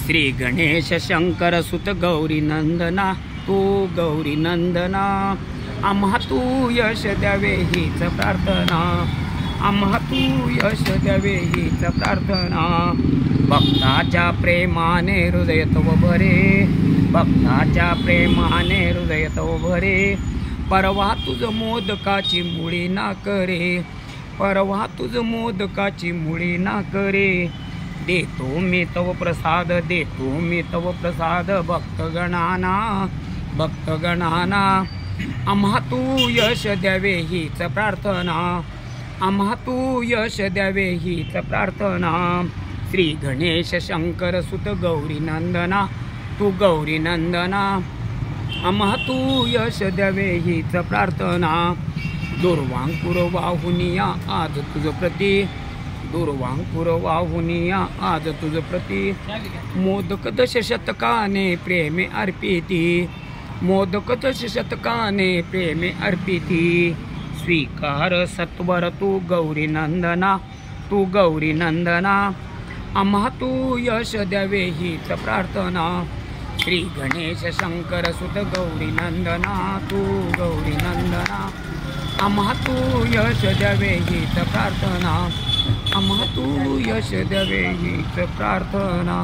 श्री गणेश शंकर सुत गौरी नंदना तू गौरी नंदना आम्हा तू यश द्यावे हीच प्रार्थना आम्हा तू यश द्यावे हीच प्रार्थना भक्ताच्या प्रेमाने हृदय तव भरे भक्ताच्या प्रेमाने हृदय तव भरे परवा तुझ मोदकाची मुळी ना करे परवा तुझ मोदकाची मुळी ना करे देतो मी तव प्रसाद देतो मी तव प्रसाद भक्तगणाना भक्तगणाना आम्हा तू यश द्यावे हीच प्रार्थना आम्हा तू यश द्यावे हीच प्रार्थना श्री गणेश शंकर सुत गौरी नंदना तू गौरी नंदना आम्हा तू यश द्यावे हीच प्रार्थना दुर्वांकुर वाहुनिया आज तुझ प्रती दुर्वांकुर वाहुनिया आज तुझ प्रती मोदक दश शतकाने प्रेमे अर्पिती मोदक दश शतकाने प्रेमे अर्पिती स्वीकार सत्वर तू गौरी नंदना तू गौरी नंदना आम्हा तू यश द्यावे हीच प्रार्थना श्री गणेश शंकर सुत गौरी नंदना तू गौरी नंदना आम्हा तू यश द्यावे हीच प्रार्थना आम्हा तू यश द्यावे हीच प्रार्थना।